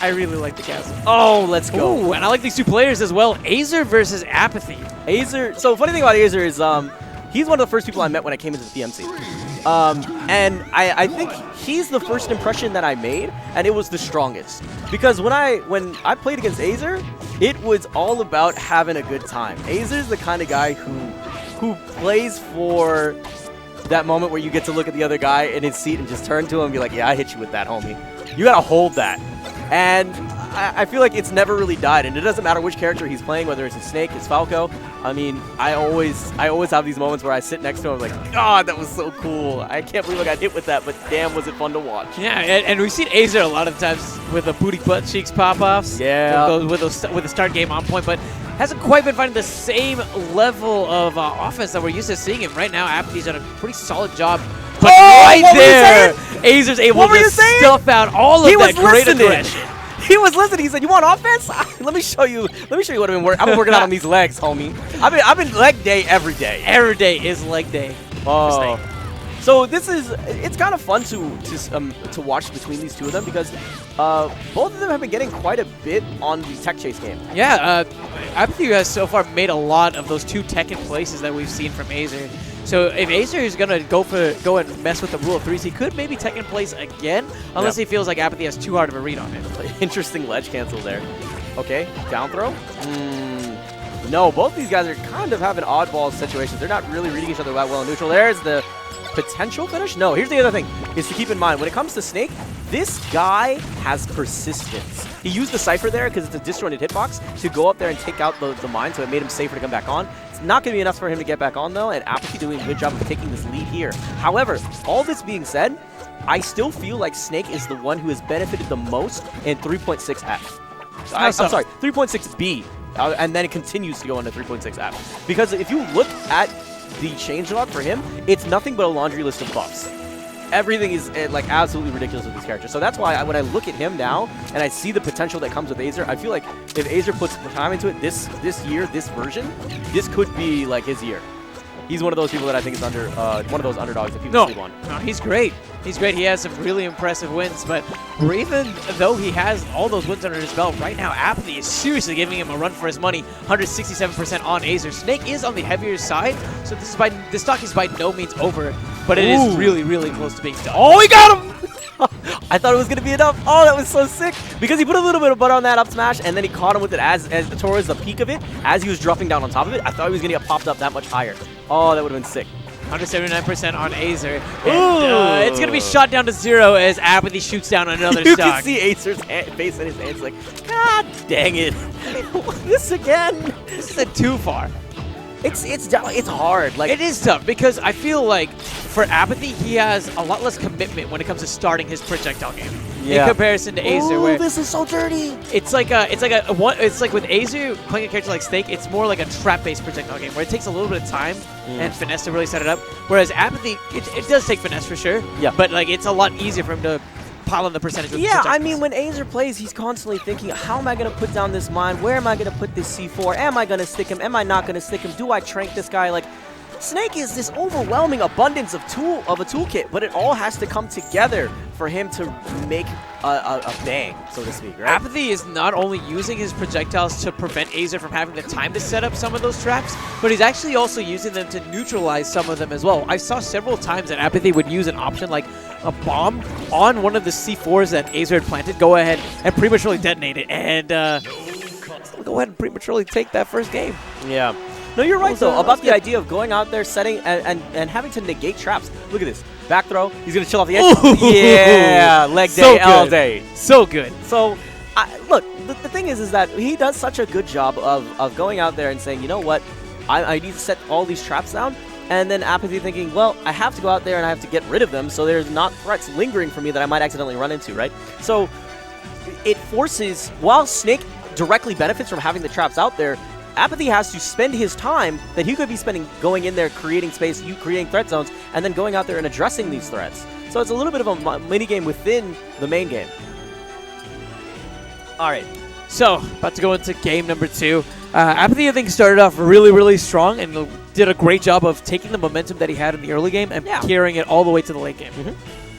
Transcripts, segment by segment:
I really like the castle. Oh, let's go. Ooh, and I like these two players as well. Azer versus Apathy. Azer. So funny thing about Azer is he's one of the first people I met when I came into the PMC. And I think he's the first impression that I made, and it was the strongest. Because when I played against Azer, it was all about having a good time. Azer's the kind of guy who plays for that moment where you get to look at the other guy in his seat and just turn to him and be like, yeah, I hit you with that, homie. You gotta hold that. And I feel like it's never really died, and it doesn't matter which character he's playing, whether it's his Snake, his Falco. I mean, I always have these moments where I sit next to him like, God, that was so cool. I can't believe I got hit with that, but damn, was it fun to watch. Yeah, and we've seen Azer a lot of times with the booty butt cheeks pop-offs. Yeah. With the start game on point, but hasn't quite been finding the same level of offense that we're used to seeing him. Right now, Apathy's done a pretty solid job. But right there, Azer's able to stuff out all of that great aggression. He was listening. He said, "You want offense? Let me show you. Let me show you what I've been working. I've been working out on these legs, homie. I've been leg day every day. Every day is leg day." Oh. So it's kind of fun to watch between these two of them because both of them have been getting quite a bit on the tech chase game. Yeah, Apathy has so far made a lot of those two tech in places that we've seen from Azer. So if Azer is going to go and mess with the rule of threes, he could maybe tech in place again, unless he feels like Apathy has too hard of a read on it. Interesting ledge cancel there. Okay, down throw. No, both these guys are kind of having oddball situations. They're not really reading each other that well in neutral. There's the potential finish? No, here's the other thing, is to keep in mind, when it comes to Snake, this guy has persistence. He used the Cypher there because it's a disjointed hitbox to go up there and take out the mine, so it made him safer to come back on. It's not going to be enough for him to get back on, though, and Apathy doing a good job of taking this lead here. However, all this being said, I still feel like Snake is the one who has benefited the most in 3.6F. I'm sorry, 3.6B, and then it continues to go into 3.6F. Because if you look at the changelog for him, it's nothing but a laundry list of buffs. Everything is like absolutely ridiculous with this character. So that's why when I look at him now and I see the potential that comes with Azer, I feel like if Azer puts the time into it this year, this version, this could be like his year. He's one of those people that I think is one of those underdogs that people sleep on. No, he's great. He's great. He has some really impressive wins, but even though he has all those wins under his belt, right now Apathy is seriously giving him a run for his money. 167% on Azer. Snake is on the heavier side, so this stock is by no means over, but it is really, really close to being done. Oh, he got him! I thought it was going to be enough. Oh, that was so sick. Because he put a little bit of butter on that up smash, and then he caught him with it as towards the peak of it, as he was dropping down on top of it. I thought he was going to get popped up that much higher. Oh, that would have been sick. 179% on Azer. And, it's going to be shot down to 0 as Apathy shoots down another you stock. You can see Azer's face in his hands like, God dang it. This again. This isn't too far. It's hard. Like, it is tough because I feel like for Apathy, he has a lot less commitment when it comes to starting his projectile game in comparison to Azer. Where this is so dirty. It's like with Azer playing a character like Snake, it's more like a trap-based projectile game where it takes a little bit of time and finesse to really set it up. Whereas Apathy, it does take finesse for sure. Yeah. But like it's a lot easier for him to pile on the percentage. With I mean, when Azer plays, he's constantly thinking, how am I going to put down this mine? Where am I going to put this C4? Am I going to stick him? Am I not going to stick him? Do I trank this guy? Like, Snake is this overwhelming abundance of a toolkit, but it all has to come together for him to make a bang, so to speak, right? Apathy is not only using his projectiles to prevent Azer from having the time to set up some of those traps, but he's actually also using them to neutralize some of them as well. I saw several times that Apathy would use an option like a bomb on one of the C4s that Azer had planted, go ahead and prematurely detonate it, and go ahead and prematurely take that first game. Yeah. No, you're right, though, about the idea of going out there, setting, and having to negate traps. Look at this. Back throw. He's going to chill off the edge. Ooh. Yeah. Leg day, all day. So good. So, look, the thing is that he does such a good job of going out there and saying, you know what, I need to set all these traps down. And then Apathy thinking, well, I have to go out there and I have to get rid of them so there's not threats lingering for me that I might accidentally run into, right? So, it forces, while Snake directly benefits from having the traps out there, Apathy has to spend his time that he could be spending going in there, creating space, creating threat zones, and then going out there and addressing these threats. So it's a little bit of a mini-game within the main game. All right. So, about to go into game number 2. Apathy, I think, started off really, really strong and did a great job of taking the momentum that he had in the early game and carrying it all the way to the late game.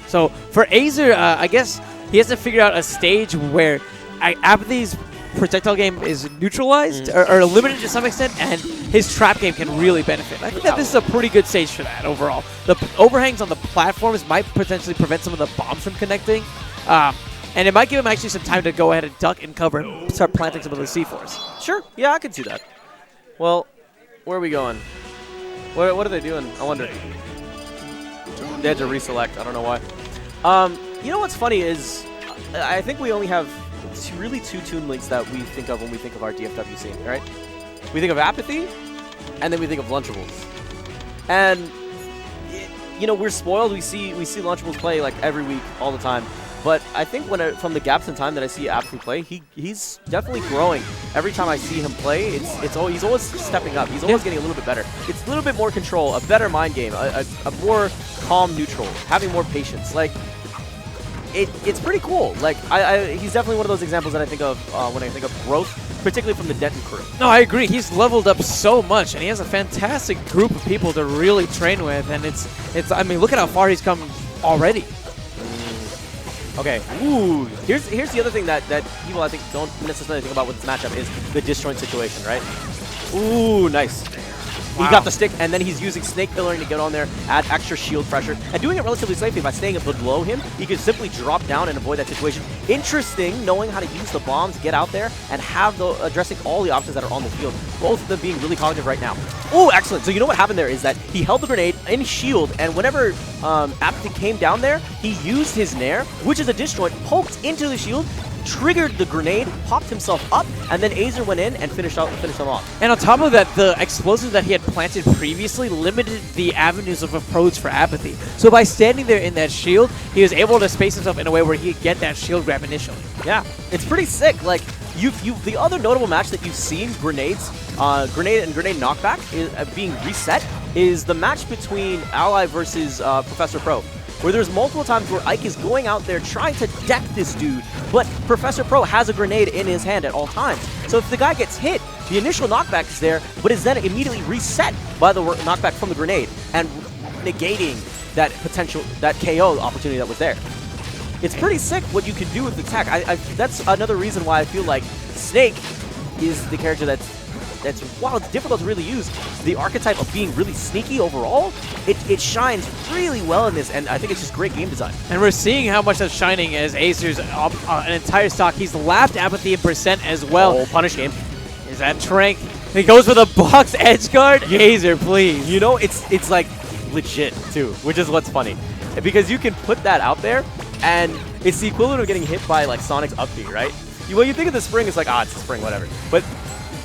So, for Azer, I guess he hasn't figured out a stage where Apathy's projectile game is neutralized or limited to some extent, and his trap game can really benefit. I think that this is a pretty good stage for that overall. The overhangs on the platforms might potentially prevent some of the bombs from connecting, and it might give him actually some time to go ahead and duck and cover and start planting some of the C4s. Sure. Yeah, I could see that. Well, where are we going? What are they doing? I wonder. They had to reselect. I don't know why. You know what's funny is I think we only have really two Toon links that we think of when we think of our DFW scene, right? We think of Apathy, and then we think of Lunchables. And, you know, we're spoiled. We see Lunchables play like every week, all the time. But I think from the gaps in time that I see Apathy play, he's definitely growing. Every time I see him play, he's always stepping up. He's always getting a little bit better. It's a little bit more control, a better mind game, a more calm neutral, having more patience. Like, it's pretty cool. Like, he's definitely one of those examples that I think of when I think of growth, particularly from the Denton crew. No, I agree. He's leveled up so much, and he has a fantastic group of people to really train with. And it's I mean, look at how far he's come already. Okay. Ooh. Here's the other thing that people I think don't necessarily think about with this matchup is the disjoint situation, right? Ooh, nice. Wow. He got the stick, and then he's using snake pillaring to get on there, add extra shield pressure, and doing it relatively safely by staying below him. He can simply drop down and avoid that situation. Interesting, knowing how to use the bombs, get out there, and have addressing all the options that are on the field. Both of them being really cognitive right now. Oh, excellent. So you know what happened there is that he held the grenade in shield, and whenever Apathy came down there, he used his Nair, which is a disjoint, poked into the shield, triggered the grenade, popped himself up, and then Azer went in and finished him off. And on top of that, the explosives that he had planted previously limited the avenues of approach for Apathy. So by standing there in that shield, he was able to space himself in a way where he could get that shield grab initially. Yeah, it's pretty sick. Like, the other notable match that you've seen grenade knockback being reset is the match between Ally versus Professor Pro, where there's multiple times where Ike is going out there trying to deck this dude, but Professor Pro has a grenade in his hand at all times. So if the guy gets hit, the initial knockback is there, but is then immediately reset by the knockback from the grenade and negating that KO opportunity that was there. It's pretty sick what you can do with the attack. That's another reason why I feel like Snake is the character that's while it's difficult to really use, the archetype of being really sneaky overall, it shines really well in this, and I think it's just great game design. And we're seeing how much that's shining as Azer's an entire stock. He's lapped Apathy in percent as well. Oh, punish game. Is that Trank? He goes for the box edge guard. Azer, please. You know, it's like legit too, which is what's funny, because you can put that out there, and it's the equivalent of getting hit by like Sonic's up B, right? When you think of the spring, it's like, it's a spring, whatever. But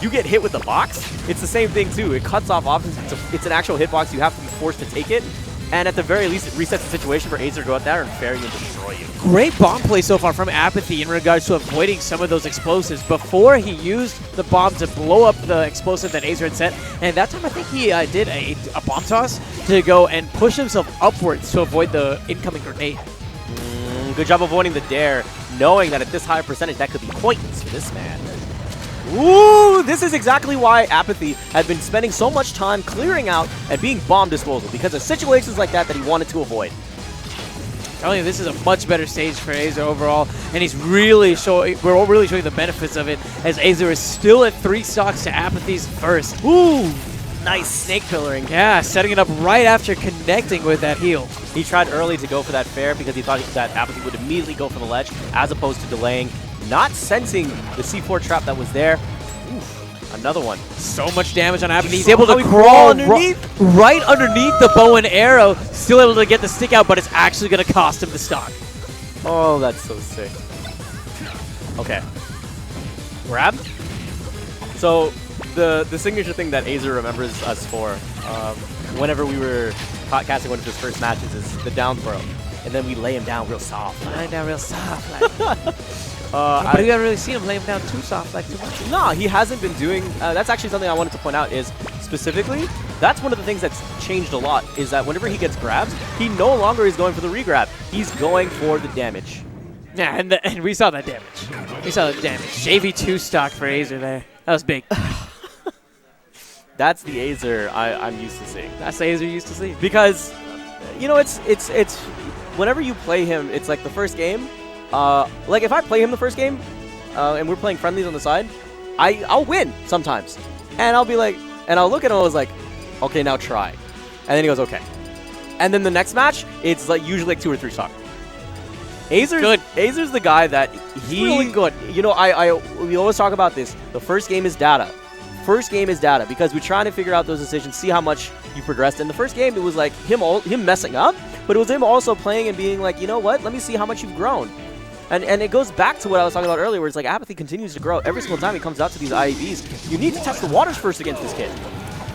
you get hit with the box, it's the same thing too. It cuts off options. It's an actual hitbox. You have to be forced to take it. And at the very least, it resets the situation for Azer to go out there and ferry and destroy you. Great bomb play so far from Apathy in regards to avoiding some of those explosives before he used the bomb to blow up the explosive that Azer had set. And that time I think he did a bomb toss to go and push himself upwards to avoid the incoming grenade. Good job avoiding the dare, knowing that at this high percentage, that could be pointless for this man. Ooh, this is exactly why Apathy had been spending so much time clearing out and being bomb disposal, because of situations like that he wanted to avoid. I'm telling you, this is a much better stage for Azer overall, and we're really showing the benefits of it, as Azer is still at 3 stocks to Apathy's first. Ooh, nice snake pillaring. Yeah, setting it up right after connecting with that heal. He tried early to go for that fair because he thought that Apathy would immediately go for the ledge, as opposed to delaying, not sensing the C4 trap that was there. Oof, another one. So much damage on Apathy. He's able to crawl underneath, right underneath the bow and arrow, still able to get the stick out, but it's actually going to cost him the stock. Oh, that's so sick. Okay. Grab. So the signature thing that Azer remembers us for whenever we were podcasting one of his first matches is the down throw. And then we lay him down real soft. Lay him down real soft. But we haven't really seen him lay him down too soft, like too much. No, he hasn't been doing. That's actually something I wanted to point out is specifically, that's one of the things that's changed a lot is that whenever he gets grabs, he no longer is going for the regrab. He's going for the damage. Yeah, and we saw that damage. We saw the damage. JV2 stock for Azer there. That was big. That's the Azer I'm used to seeing. That's the Azer used to see. Because, you know, it's whenever you play him, it's like the first game. Like if I play him the first game, and we're playing friendlies on the side, I'll win sometimes. And I'll be like, and I'll look at him and I was like, okay, now try. And then he goes, okay. And then the next match, it's like usually like 2 or 3 stock. Azer's the guy that he's really good. You know, we always talk about this. The first game is data. First game is data because we're trying to figure out those decisions, see how much you progressed. In the first game, it was like him messing up, but it was him also playing and being like, you know what? Let me see how much you've grown. And it goes back to what I was talking about earlier, where it's like Apathy continues to grow. Every single time he comes out to these IaBs, you need to test the waters first against this kid.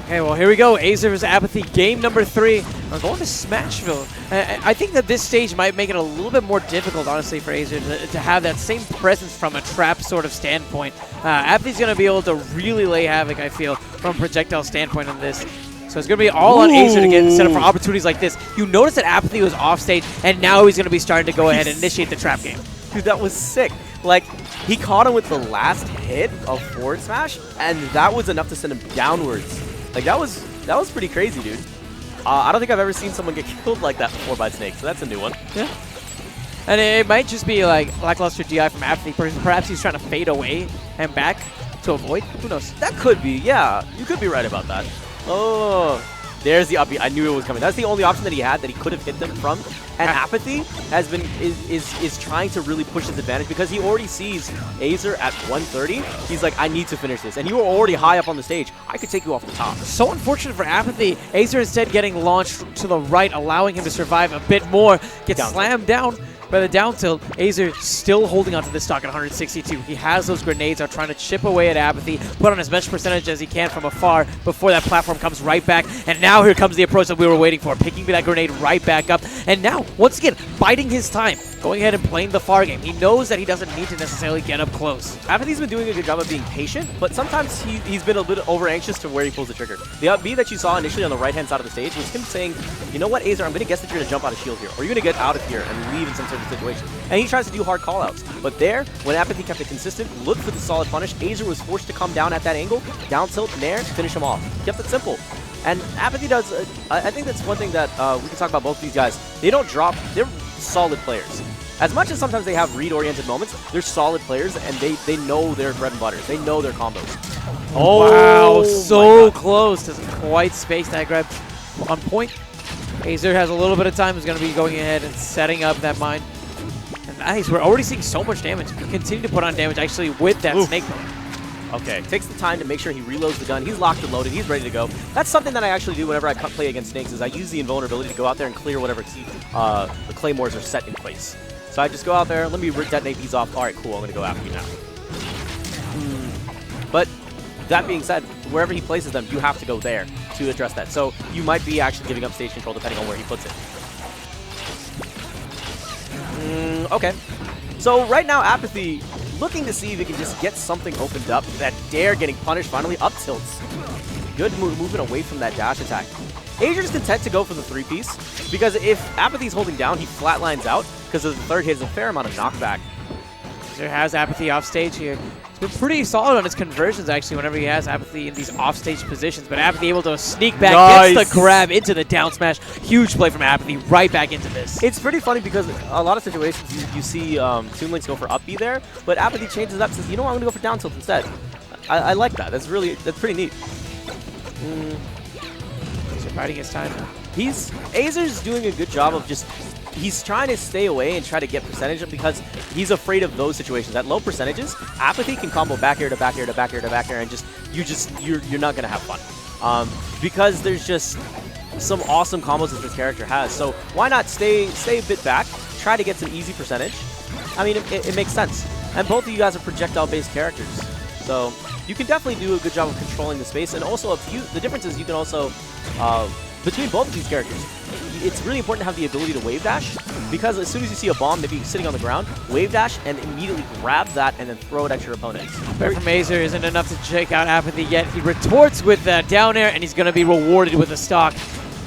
Okay, well, here we go. Azer vs. Apathy, game number 3. We're going to Smashville. I think that this stage might make it a little bit more difficult, honestly, for Azer to have that same presence from a trap sort of standpoint. Apathy's going to be able to really lay havoc, I feel, from a projectile standpoint on this. So it's going to be all on Azer to get set up for opportunities like this. You notice that Apathy was off stage, and now he's going to be starting to go ahead and initiate the trap game. Dude, that was sick. Like, he caught him with the last hit of forward smash, and that was enough to send him downwards. Like, that was pretty crazy, dude. I don't think I've ever seen someone get killed like that before by Snake, so that's a new one. Yeah. And it might just be like lackluster DI from Apathy. Perhaps he's trying to fade away and back to avoid. Who knows? That could be, yeah. You could be right about that. Oh, there's the up B. I knew it was coming. That's the only option that he had that he could have hit them from. And Apathy has been is trying to really push his advantage because he already sees Azer at 130. He's like, I need to finish this. And you were already high up on the stage. I could take you off the top. So unfortunate for Apathy. Azer instead getting launched to the right, allowing him to survive a bit more. Gets slammed down by the down tilt. Azer still holding onto this stock at 162. He has those grenades, are trying to chip away at Apathy, put on as much percentage as he can from afar before that platform comes right back. And now here comes the approach that we were waiting for, picking that grenade right back up. And now, once again, biding his time, going ahead and playing the far game. He knows that he doesn't need to necessarily get up close. Apathy's been doing a good job of being patient, but sometimes he's been a bit over anxious to where he pulls the trigger. The up B that you saw initially on the right-hand side of the stage was him saying, you know what, Azer, I'm going to guess that you're going to jump out of shield here, or you're going to get out of here and leave in some sort of situation. And he tries to do hard callouts. But there, when Apathy kept it consistent, looked for the solid punish, Azer was forced to come down at that angle, down tilt, nair, finish him off. Kept it simple. And Apathy does, I think that's one thing that we can talk about both of these guys. They don't drop, they're solid players. As much as sometimes they have read-oriented moments, they're solid players, and they know their bread and butter. They know their combos. Oh, wow, so close. Doesn't quite space that grab on point. Azer has a little bit of time. He's going to be going ahead and setting up that mine. And nice. We're already seeing so much damage. He can continue to put on damage, actually, with that snake bone. Okay, takes the time to make sure he reloads the gun. He's locked and loaded. He's ready to go. That's something that I actually do whenever I play against snakes, is I use the invulnerability to go out there and clear whatever the claymores are set in place. So I just go out there, let me detonate these off. All right, cool, I'm going to go after you now. But that being said, wherever he places them, you have to go there to address that. So you might be actually giving up stage control depending on where he puts it. Okay. So right now, Apathy looking to see if he can just get something opened up. That dare getting punished finally. Up tilts. Good movement away from that dash attack. Azer's content to go for the 3-piece, because if Apathy's holding down, he flatlines out, because the third hit is a fair amount of knockback. Azer has Apathy off stage here. He's been pretty solid on his conversions, actually, whenever he has Apathy in these off-stage positions, but Apathy able to sneak back, gets the grab into the down smash. Huge play from Apathy right back into this. It's pretty funny because a lot of situations you see Toon lanes go for up B there, but Apathy changes up and says, you know what, I'm going to go for down tilt instead. I like that. That's pretty neat. Biding his time. Azer's doing a good job of he's trying to stay away and try to get percentage because he's afraid of those situations. At low percentages, Apathy can combo back air to back air to back air to back air, and you're not gonna have fun. Because there's just some awesome combos that this character has. So why not stay a bit back, try to get some easy percentage? I mean, it makes sense. And both of you guys are projectile-based characters, so you can definitely do a good job of controlling the space. And also, the difference is you can also, between both of these characters, it's really important to have the ability to wave dash, because as soon as you see a bomb maybe sitting on the ground, wave dash and immediately grab that and then throw it at your opponent. Fair from Azer isn't enough to check out Apathy yet. He retorts with that down air, and he's going to be rewarded with a stock.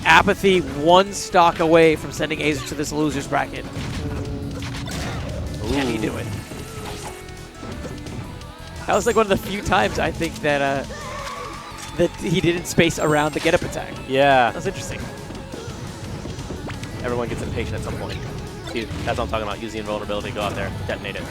Apathy one stock away from sending Azer to this loser's bracket. Can he do it? That was like one of the few times I think that that he didn't space around the get-up attack. Yeah. That was interesting. Everyone gets impatient at some point. See, that's what I'm talking about. Use the invulnerability, go out there, detonate it.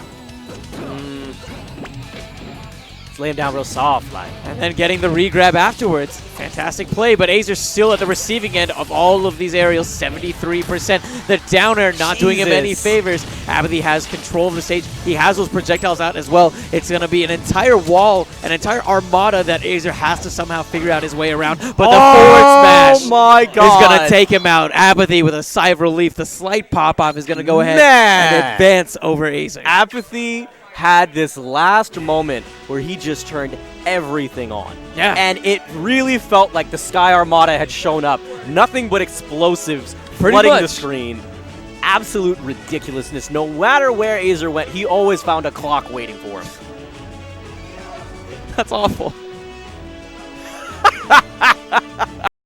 lay him down real soft. And then getting the regrab afterwards. Fantastic play, but Azer still at the receiving end of all of these aerials, 73%. The downer not doing him any favors. Apathy has control of the stage. He has those projectiles out as well. It's going to be an entire wall, an entire armada that Azer has to somehow figure out his way around. But the forward smash my God. is going to take him out. Apathy with a sigh of relief. The slight pop-off is going to go ahead and advance over Azer. Apathy had this last moment where he just turned everything on. Yeah. And it really felt like the Sky Armada had shown up. Nothing but explosives flooding the screen. Absolute ridiculousness. No matter where Azer went, he always found a clock waiting for him. That's awful.